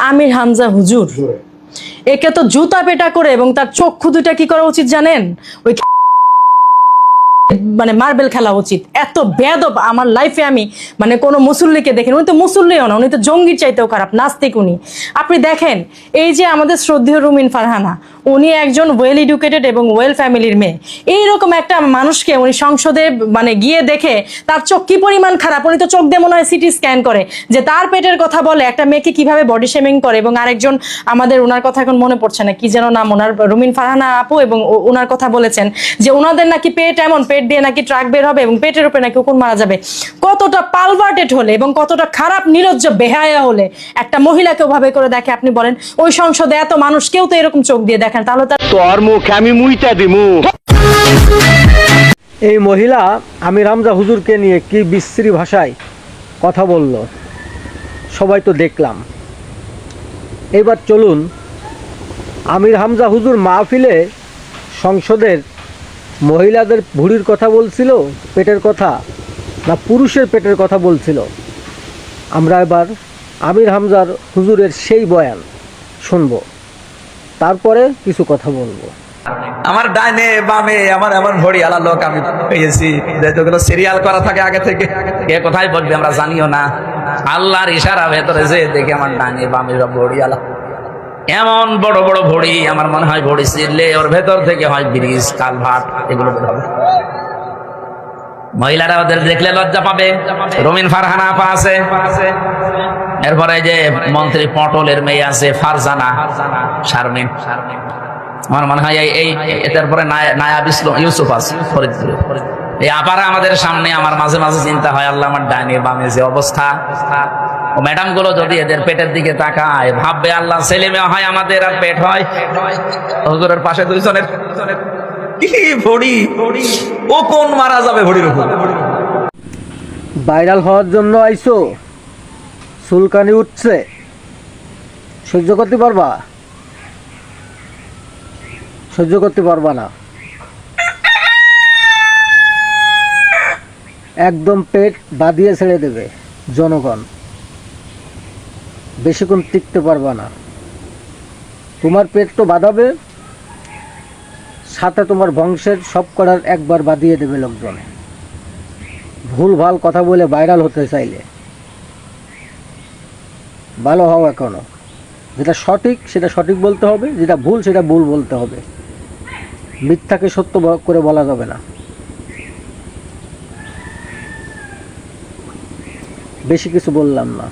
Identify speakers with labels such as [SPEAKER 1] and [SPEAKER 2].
[SPEAKER 1] আমির হামজা হুজুর, একে তো জুতা পেটা করে এবং তার চক্ষু দুটা কি করা উচিত জানেন? ওই মানে মার্বেল খেলা উচিত। এত বেয়াদব আমার লাইফে আমি মানে কোনো মুসল্লিকে দেখিনি। উনি তো মুসল্লিও না, উনি তো জঙ্গির চাইতেও খারাপ, নাস্তিক উনি। আপনি দেখেন এই যে আমাদের শ্রদ্ধেয় রুমিন ফারহানা, উনি একজন ওয়েল এডুকেটেড এবং ওয়েল ফ্যামিলির মেয়ে। এইরকম একটা মানুষকে উনি সংসদে মানে গিয়ে দেখে তার চোখ কি পরিমাণ খারাপ, উনি তো চোখ দিয়ে মনে হয় সিটি স্ক্যান করে যে তার পেটের কথা বলে একটা মেয়েকে কিভাবে বডি শেমিং করে। এবং আরেকজন আমাদের ওনার কথা এখন মনে পড়ছে না, কি যেন নাম ওনার, রুমিন ফারহানা আপু, এবং ওনার কথা বলেছেন যে ওনাদের নাকি পেট এমন, পেট দিয়ে নাকি ট্রাক বের হবে এবং পেটের উপরে নাকি উকুন মারা যাবে। কতটা পালভার্টেড হলে এবং কতটা খারাপ নির্লজ্জ বেহায়া হলে একটা মহিলাকে ওভাবে করে দেখে আপনি বলেন? ওই সংসদে এত মানুষ, কেউ তো এরকম চোখ দিয়ে দেখেন, তাহলে তার
[SPEAKER 2] তোর মুখ আমি মুইতা দিমু।
[SPEAKER 3] এই মহিলা আমির হামজা হুজুরকে নিয়ে কি বিশ্রী ভাষায় কথা বলল সবাই তো দেখলাম। এবার চলুন, আমির হামজা হুজুর মাহফিলে সংসদের মহিলাদের ভুঁড়ির কথা বলছিল, পেটের কথা, না পুরুষের পেটের কথা বলছিল? আমরা এবার আমির হামজার হুজুরের সেই বয়ান শুনব, তারপরে কিছু কথা বলবো।
[SPEAKER 4] আমার ডাইনে বামে আমার এমন ভড়ি আলা লোক আমি পেয়েছি, যেগুলো সিরিয়াল করা থাকে আগে থেকে। কে কোথায় বলবে আমরা জানিও না, আল্লাহর ইশারা ভেতরে যে দেখে আমার ডাইনে বামে ভড়ি আলা, এমন বড় বড় ভড়ি, আমার মনে হয় ভড়ি ছিললে ওর ভেতর থেকে হয় ব্রিজ, কালভার্ট, এগুলো বের হবে। মহিলারা ওদের দেখলে লজ্জা পাবে। রুমিন ফারহানা আপা আছে, এরপরে যে মন্ত্রী পটলের মেয়ে আছে ফারজানা শারমিন, আমার মনে হয় এই তারপরে নায়াব ইউসুফ আছে ফরিদপুরে। এই আপারা আমাদের সামনে, আমার মাঝে মাঝে চিন্তা হয় আল্লাহ আমার ডাইনে বামে যে অবস্থা, ও ম্যাডাম গুলো যদি এদের পেটের দিকে তাকায় ভাববে আল্লাহ ছেলে মেয়ে হয় আমাদের আর পেট হয়। হুজুরের পাশে দুইজনের কি ভড়ি, ও কোন মারা যাবে ভড়ির উপর।
[SPEAKER 3] ভাইরাল হওয়ার জন্য আইসো, চুলকানি উঠছে, সহ্য করতে পারবা? সহ্য করতে পারবা না, একদম পেট বাঁধিয়ে ছেড়ে দেবে জনগণ, বেশিক্ষণ টিকতে পারবা না। তোমার পেট তো বাঁধাবে, সাথে তোমার বংশের সব করার একবার বাঁধিয়ে দেবে লোকজনে। ভুল ভাল কথা বলে ভাইরাল হতে চাইলে ভালো হও এখনো। যেটা সঠিক সেটা সঠিক বলতে হবে, যেটা ভুল সেটা ভুল বলতে হবে। মিথ্যাকে সত্য করে বলা যাবে না। বেশি কিছু বললাম না।